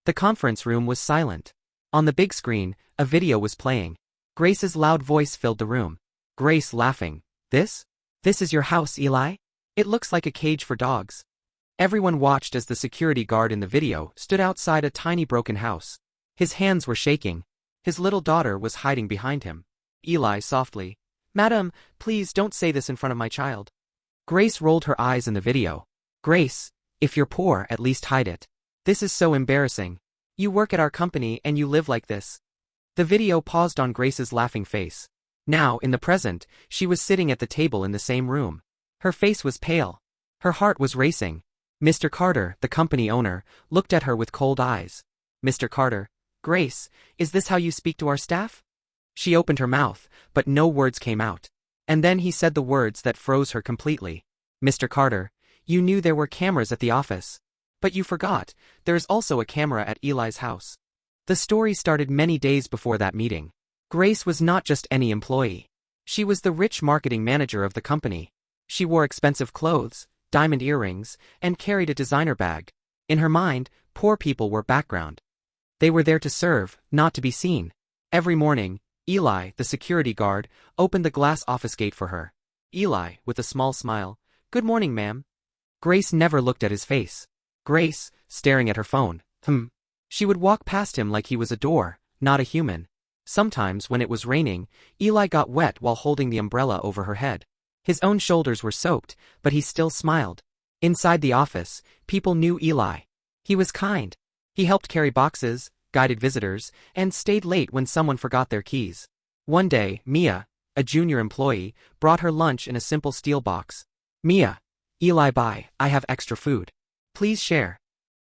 The conference room was silent. On the big screen, a video was playing. Grace's loud voice filled the room. Grace laughing. This? This is your house, Eli? It looks like a cage for dogs. Everyone watched as the security guard in the video stood outside a tiny broken house. His hands were shaking. His little daughter was hiding behind him. Eli softly. Madam, please don't say this in front of my child. Grace rolled her eyes in the video. Grace, if you're poor, at least hide it. This is so embarrassing. You work at our company and you live like this. The video paused on Grace's laughing face. Now, in the present, she was sitting at the table in the same room. Her face was pale. Her heart was racing. Mr. Carter, the company owner, looked at her with cold eyes. Mr. Carter, Grace, is this how you speak to our staff? She opened her mouth, but no words came out. And then he said the words that froze her completely. Mr. Carter, you knew there were cameras at the office. But you forgot, there is also a camera at Eli's house. The story started many days before that meeting. Grace was not just any employee. She was the rich marketing manager of the company. She wore expensive clothes, diamond earrings, and carried a designer bag. In her mind, poor people were background. They were there to serve, not to be seen. Every morning, Eli, the security guard, opened the glass office gate for her. Eli, with a small smile, "Good morning, ma'am." Grace never looked at his face. Grace, staring at her phone, She would walk past him like he was a door, not a human. Sometimes, when it was raining, Eli got wet while holding the umbrella over her head. His own shoulders were soaked, but he still smiled. Inside the office, people knew Eli. He was kind. He helped carry boxes, guided visitors, and stayed late when someone forgot their keys. One day, Mia, a junior employee, brought her lunch in a simple steel box. Mia. Eli, bye, I have extra food. Please share.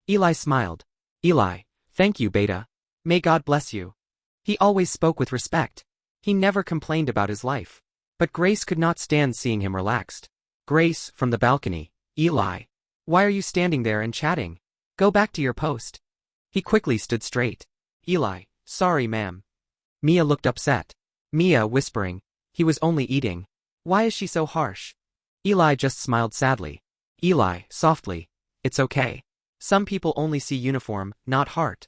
Eli smiled. Eli, thank you, Beta. May God bless you. He always spoke with respect. He never complained about his life. But Grace could not stand seeing him relaxed. Grace, from the balcony. Eli. Why are you standing there and chatting? Go back to your post. He quickly stood straight. Eli, sorry, ma'am. Mia looked upset. Mia, whispering. He was only eating. Why is she so harsh? Eli just smiled sadly. Eli, softly. It's okay. Some people only see uniform, not heart.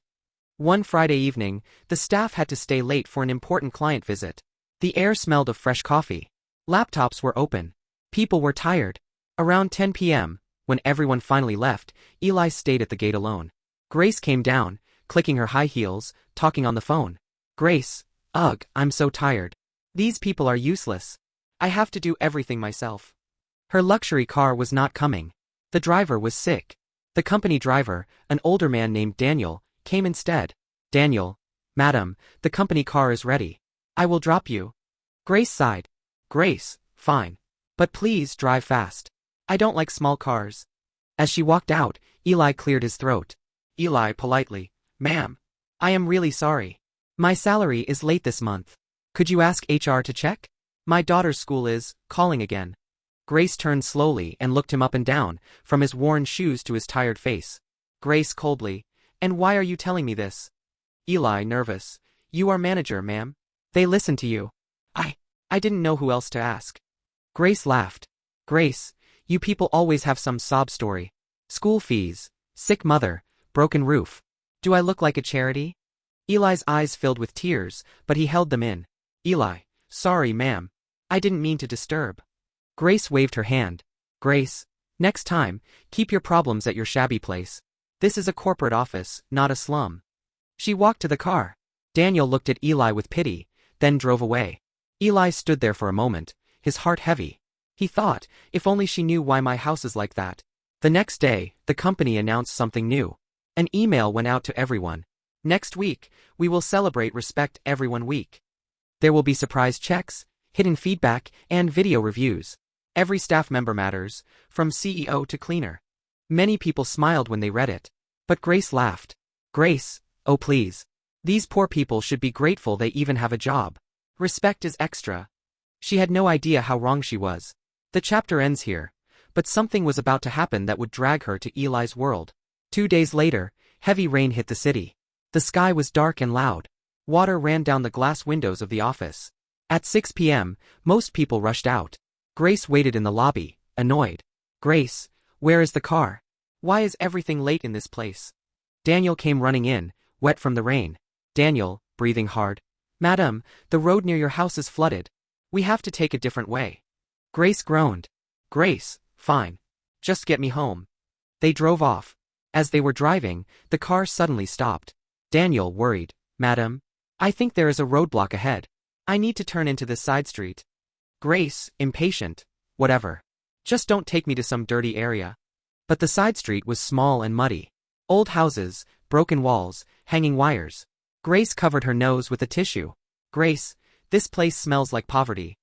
One Friday evening, the staff had to stay late for an important client visit. The air smelled of fresh coffee. Laptops were open. People were tired. Around 10 p.m., when everyone finally left, Eli stayed at the gate alone. Grace came down, clicking her high heels, talking on the phone. Grace, ugh, I'm so tired. These people are useless. I have to do everything myself. Her luxury car was not coming. The driver was sick. The company driver, an older man named Daniel, came instead. Daniel, Madam, the company car is ready. I will drop you. Grace sighed. Grace, fine. But please drive fast. I don't like small cars. As she walked out, Eli cleared his throat. Eli politely, Ma'am. I am really sorry. My salary is late this month. Could you ask HR to check? My daughter's school is calling again. Grace turned slowly and looked him up and down, from his worn shoes to his tired face. Grace coldly, and why are you telling me this? Eli nervous, you are manager, ma'am. They listen to you. I didn't know who else to ask. Grace laughed. Grace, you people always have some sob story. School fees, sick mother, broken roof. Do I look like a charity? Eli's eyes filled with tears, but he held them in. Eli, sorry, ma'am. I didn't mean to disturb. Grace waved her hand. Grace, next time, keep your problems at your shabby place. This is a corporate office, not a slum. She walked to the car. Daniel looked at Eli with pity, then drove away. Eli stood there for a moment, his heart heavy. He thought, if only she knew why my house is like that. The next day, the company announced something new. An email went out to everyone. Next week, we will celebrate Respect Everyone Week. There will be surprise checks, hidden feedback, and video reviews. Every staff member matters, from CEO to cleaner. Many people smiled when they read it. But Grace laughed. Grace, oh please. These poor people should be grateful they even have a job. Respect is extra. She had no idea how wrong she was. The chapter ends here, but something was about to happen that would drag her to Eli's world. 2 days later, heavy rain hit the city. The sky was dark and loud. Water ran down the glass windows of the office. At 6 p.m., most people rushed out. Grace waited in the lobby, annoyed. Grace, where is the car? Why is everything late in this place? Daniel came running in, wet from the rain. Daniel, breathing hard. Madam, the road near your house is flooded. We have to take a different way. Grace groaned. Grace, fine. Just get me home. They drove off. As they were driving, the car suddenly stopped. Daniel worried. Madam, I think there is a roadblock ahead. I need to turn into this side street. Grace, impatient. Whatever. Just don't take me to some dirty area. But the side street was small and muddy. Old houses, broken walls, hanging wires. Grace covered her nose with a tissue. Grace, this place smells like poverty.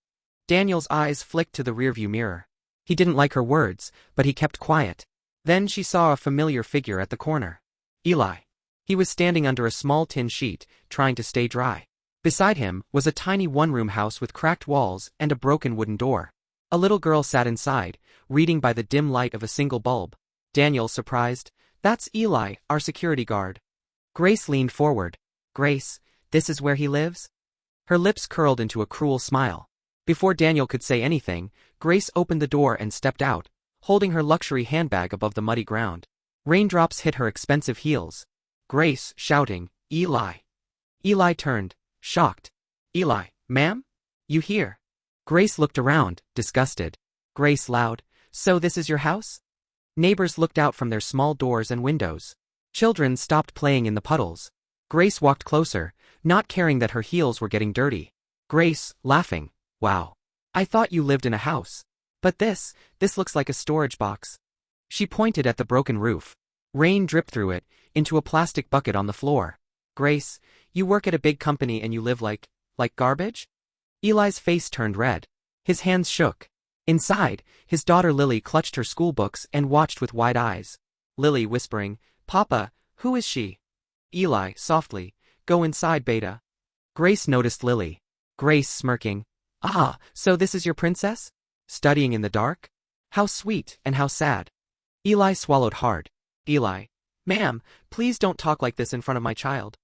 Daniel's eyes flicked to the rearview mirror. He didn't like her words, but he kept quiet. Then she saw a familiar figure at the corner. Eli. He was standing under a small tin sheet, trying to stay dry. Beside him was a tiny one-room house with cracked walls and a broken wooden door. A little girl sat inside, reading by the dim light of a single bulb. Daniel, surprised. That's Eli, our security guard. Grace leaned forward. Grace, this is where he lives? Her lips curled into a cruel smile. Before Daniel could say anything, Grace opened the door and stepped out, holding her luxury handbag above the muddy ground. Raindrops hit her expensive heels. Grace, shouting, Eli. Eli turned, shocked. Eli, ma'am? You here? Grace looked around, disgusted. Grace loud, so this is your house? Neighbors looked out from their small doors and windows. Children stopped playing in the puddles. Grace walked closer, not caring that her heels were getting dirty. Grace, laughing, wow. I thought you lived in a house. But this looks like a storage box. She pointed at the broken roof. Rain dripped through it, into a plastic bucket on the floor. Grace, you work at a big company and you live like garbage? Eli's face turned red. His hands shook. Inside, his daughter Lily clutched her school books and watched with wide eyes. Lily whispering, Papa, who is she? Eli, softly, go inside, Beta. Grace noticed Lily. Grace smirking. Ah, so this is your princess? Studying in the dark? How sweet and how sad. Eli swallowed hard. Eli, ma'am, please don't talk like this in front of my child.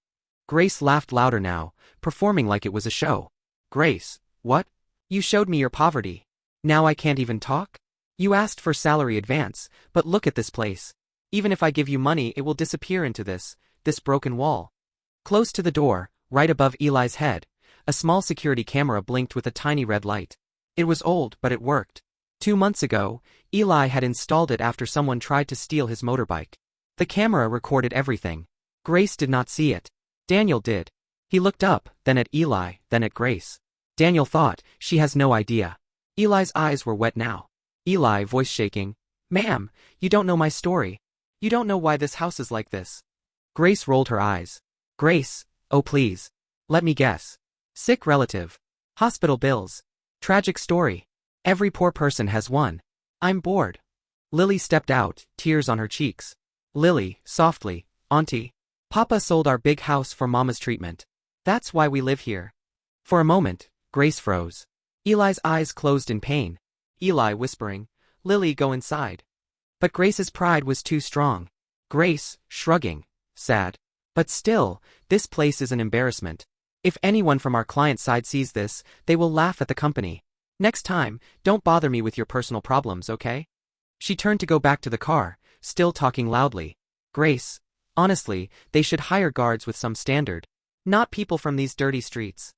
Grace laughed louder now, performing like it was a show. Grace, what? You showed me your poverty. Now I can't even talk? You asked for salary advance, but look at this place. Even if I give you money, it will disappear into this broken wall. Close to the door, right above Eli's head, a small security camera blinked with a tiny red light. It was old, but it worked. 2 months ago, Eli had installed it after someone tried to steal his motorbike. The camera recorded everything. Grace did not see it. Daniel did. He looked up, then at Eli, then at Grace. Daniel thought, she has no idea. Eli's eyes were wet now. Eli, voice shaking, Ma'am, you don't know my story. You don't know why this house is like this. Grace rolled her eyes. Grace, oh please. Let me guess. Sick relative. Hospital bills. Tragic story. Every poor person has one. I'm bored. Lily stepped out, tears on her cheeks. Lily, softly, Auntie. Papa sold our big house for Mama's treatment. That's why we live here. For a moment, Grace froze. Eli's eyes closed in pain. Eli whispering, Lily, go inside. But Grace's pride was too strong. Grace, shrugging, sad. But still, this place is an embarrassment. If anyone from our client side sees this, they will laugh at the company. Next time, don't bother me with your personal problems, okay? She turned to go back to the car, still talking loudly. Grace, honestly, they should hire guards with some standard. Not people from these dirty streets.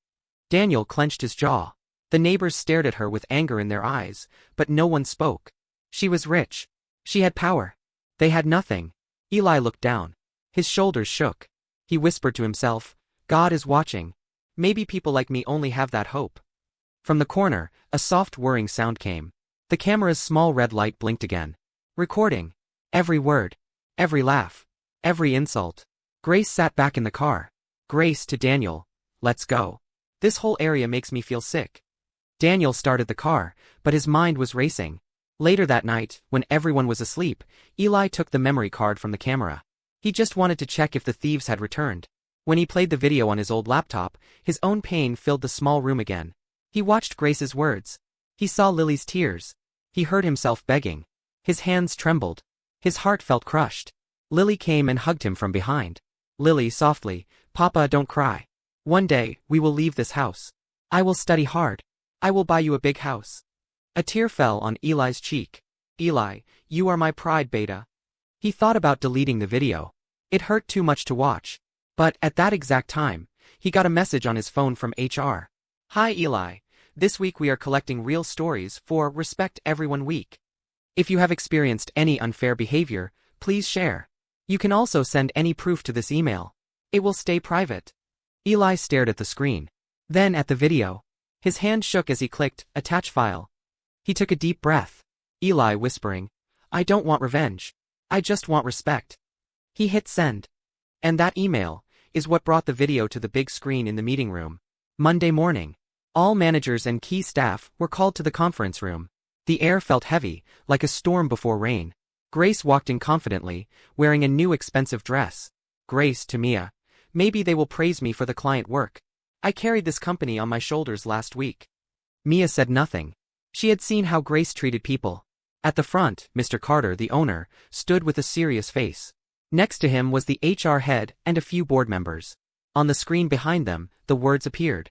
Daniel clenched his jaw. The neighbors stared at her with anger in their eyes, but no one spoke. She was rich. She had power. They had nothing. Eli looked down. His shoulders shook. He whispered to himself, God is watching. Maybe people like me only have that hope. From the corner, a soft whirring sound came. The camera's small red light blinked again. Recording. Every word. Every laugh. Every insult. Grace sat back in the car. Grace to Daniel. Let's go. This whole area makes me feel sick. Daniel started the car, but his mind was racing. Later that night, when everyone was asleep, Eli took the memory card from the camera. He just wanted to check if the thieves had returned. When he played the video on his old laptop, his own pain filled the small room again. He watched Grace's words. He saw Lily's tears. He heard himself begging. His hands trembled. His heart felt crushed. Lily came and hugged him from behind. Lily, softly, Papa, don't cry. One day, we will leave this house. I will study hard. I will buy you a big house. A tear fell on Eli's cheek. Eli, you are my pride, Beta. He thought about deleting the video. It hurt too much to watch. But at that exact time, he got a message on his phone from HR. Hi Eli. This week we are collecting real stories for Respect Everyone Week. If you have experienced any unfair behavior, please share. You can also send any proof to this email. It will stay private. Eli stared at the screen. Then at the video. His hand shook as he clicked, Attach File. He took a deep breath. Eli whispering, I don't want revenge. I just want respect. He hit send. And that email is what brought the video to the big screen in the meeting room. Monday morning. All managers and key staff were called to the conference room. The air felt heavy, like a storm before rain. Grace walked in confidently, wearing a new expensive dress. Grace to Mia. Maybe they will praise me for the client work. I carried this company on my shoulders last week. Mia said nothing. She had seen how Grace treated people. At the front, Mr. Carter, the owner, stood with a serious face. Next to him was the HR head and a few board members. On the screen behind them, the words appeared.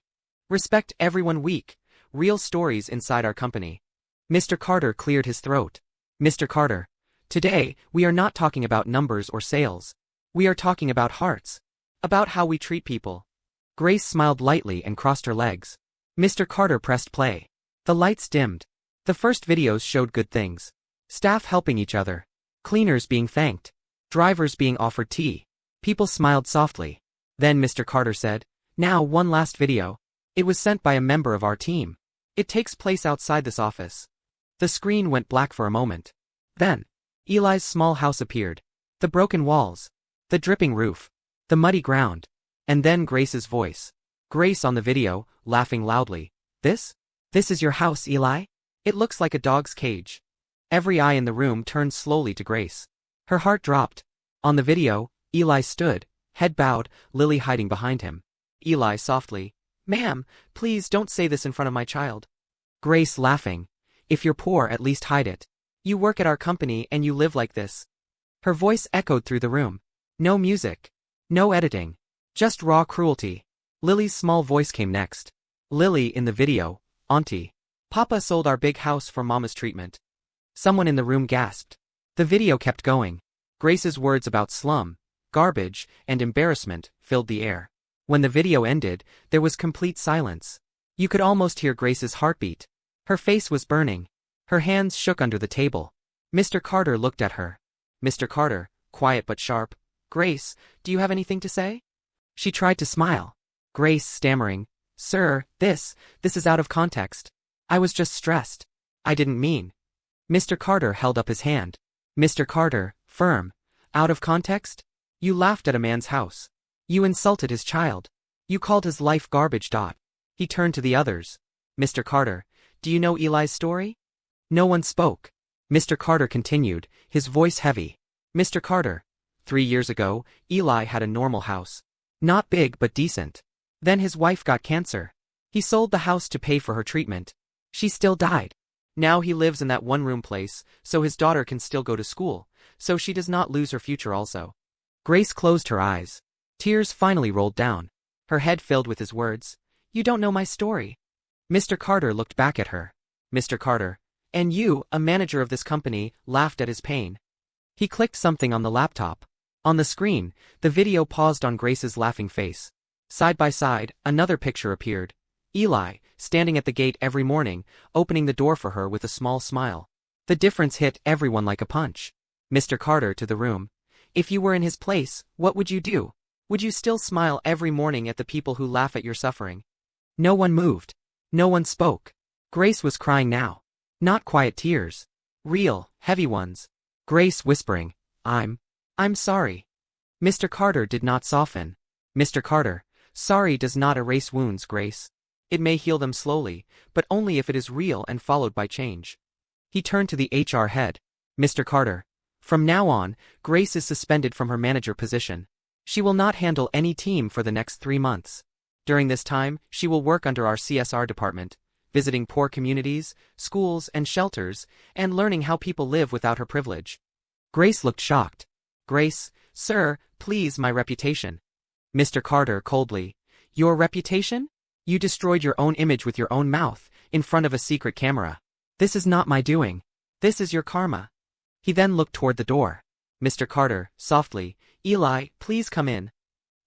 Respect Everyone Week. Real stories inside our company. Mr. Carter cleared his throat. Mr. Carter, today, we are not talking about numbers or sales. We are talking about hearts. About how we treat people. Grace smiled lightly and crossed her legs. Mr. Carter pressed play. The lights dimmed. The first videos showed good things. Staff helping each other. Cleaners being thanked. Drivers being offered tea. People smiled softly. Then Mr. Carter said, Now one last video. It was sent by a member of our team. It takes place outside this office. The screen went black for a moment. Then, Eli's small house appeared. The broken walls. The dripping roof. The muddy ground. And then Grace's voice. Grace on the video, laughing loudly. This is your house, Eli? It looks like a dog's cage. Every eye in the room turned slowly to Grace. Her heart dropped. On the video, Eli stood, head bowed, Lily hiding behind him. Eli softly, Ma'am, please don't say this in front of my child. Grace laughing. If you're poor, at least hide it. You work at our company and you live like this. Her voice echoed through the room. No music. No editing. Just raw cruelty. Lily's small voice came next. Lily in the video, Auntie. Papa sold our big house for Mama's treatment. Someone in the room gasped. The video kept going. Grace's words about slum, garbage, and embarrassment filled the air. When the video ended, there was complete silence. You could almost hear Grace's heartbeat. Her face was burning. Her hands shook under the table. Mr. Carter looked at her. Mr. Carter, quiet but sharp. Grace, do you have anything to say? She tried to smile. Grace stammering. Sir, this is out of context. I was just stressed. I didn't mean. Mr. Carter held up his hand. Mr. Carter, firm. Out of context? You laughed at a man's house. You insulted his child. You called his life garbage. He turned to the others. Mr. Carter, do you know Eli's story? No one spoke. Mr. Carter continued, his voice heavy. Mr. Carter, 3 years ago, Eli had a normal house. Not big but decent. Then his wife got cancer. He sold the house to pay for her treatment. She still died. Now he lives in that one-room place, so his daughter can still go to school, so she does not lose her future also. Grace closed her eyes. Tears finally rolled down. Her head filled with his words. You don't know my story. Mr. Carter looked back at her. Mr. Carter, and you, a manager of this company, laughed at his pain. He clicked something on the laptop. On the screen, the video paused on Grace's laughing face. Side by side, another picture appeared. Eli, standing at the gate every morning, opening the door for her with a small smile. The difference hit everyone like a punch. Mr. Carter to the room. If you were in his place, what would you do? Would you still smile every morning at the people who laugh at your suffering? No one moved. No one spoke. Grace was crying now. Not quiet tears. Real, heavy ones. Grace whispering, I'm sorry. Mr. Carter did not soften. Mr. Carter, sorry does not erase wounds, Grace. It may heal them slowly, but only if it is real and followed by change. He turned to the HR head. Mr. Carter, from now on, Grace is suspended from her manager position. She will not handle any team for the next 3 months. During this time, she will work under our CSR department, visiting poor communities, schools, and shelters, and learning how people live without her privilege. Grace looked shocked. Grace, sir, please, my reputation. Mr. Carter coldly, your reputation? You destroyed your own image with your own mouth, in front of a secret camera. This is not my doing. This is your karma. He then looked toward the door. Mr. Carter, softly, Eli, please come in.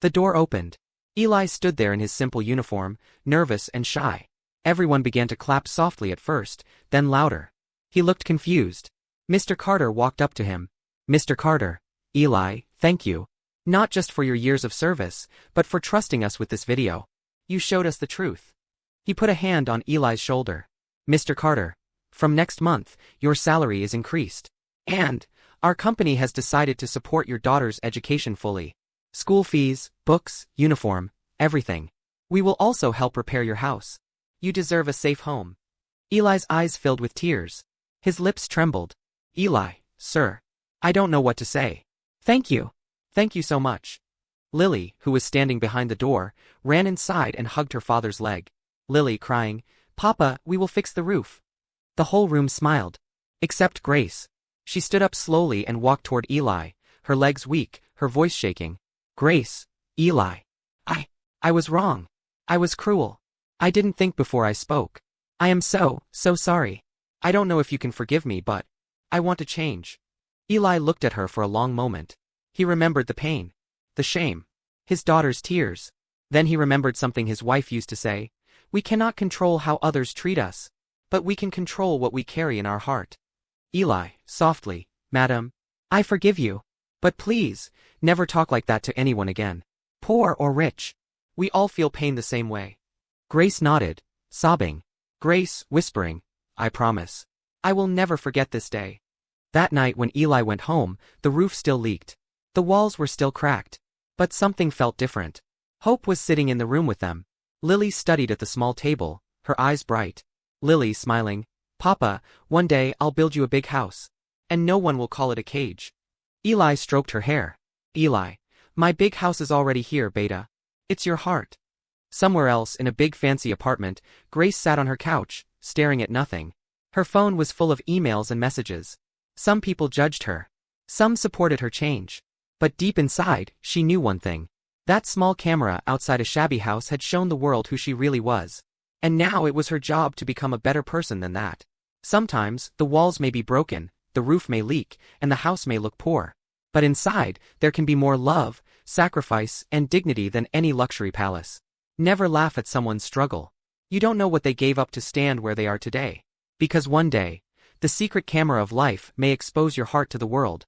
The door opened. Eli stood there in his simple uniform, nervous and shy. Everyone began to clap softly at first, then louder. He looked confused. Mr. Carter walked up to him. Mr. Carter. Eli, thank you. Not just for your years of service, but for trusting us with this video. You showed us the truth. He put a hand on Eli's shoulder. Mr. Carter. From next month, your salary is increased. And our company has decided to support your daughter's education fully. School fees, books, uniform, everything. We will also help repair your house. You deserve a safe home. Eli's eyes filled with tears. His lips trembled. Eli, sir. I don't know what to say. Thank you. Thank you so much. Lily, who was standing behind the door, ran inside and hugged her father's leg. Lily crying, Papa, we will fix the roof. The whole room smiled. Except Grace. She stood up slowly and walked toward Eli, her legs weak, her voice shaking. Grace, Eli. I was wrong. I was cruel. I didn't think before I spoke. I am so sorry. I don't know if you can forgive me, but I want to change. Eli looked at her for a long moment. He remembered the pain, the shame, his daughter's tears. Then he remembered something his wife used to say. We cannot control how others treat us, but we can control what we carry in our heart. Eli, softly, Madam, I forgive you. But please, never talk like that to anyone again. Poor or rich. We all feel pain the same way. Grace nodded, sobbing. Grace, whispering, I promise. I will never forget this day. That night when Eli went home, the roof still leaked. The walls were still cracked. But something felt different. Hope was sitting in the room with them. Lily studied at the small table, her eyes bright. Lily smiling, Papa, one day I'll build you a big house. And no one will call it a cage. Eli stroked her hair. Eli, my big house is already here, Beta. It's your heart. Somewhere else in a big fancy apartment, Grace sat on her couch, staring at nothing. Her phone was full of emails and messages. Some people judged her. Some supported her change. But deep inside, she knew one thing. That small camera outside a shabby house had shown the world who she really was. And now it was her job to become a better person than that. Sometimes, the walls may be broken, the roof may leak, and the house may look poor. But inside, there can be more love, sacrifice, and dignity than any luxury palace. Never laugh at someone's struggle. You don't know what they gave up to stand where they are today. Because one day, the secret camera of life may expose your heart to the world.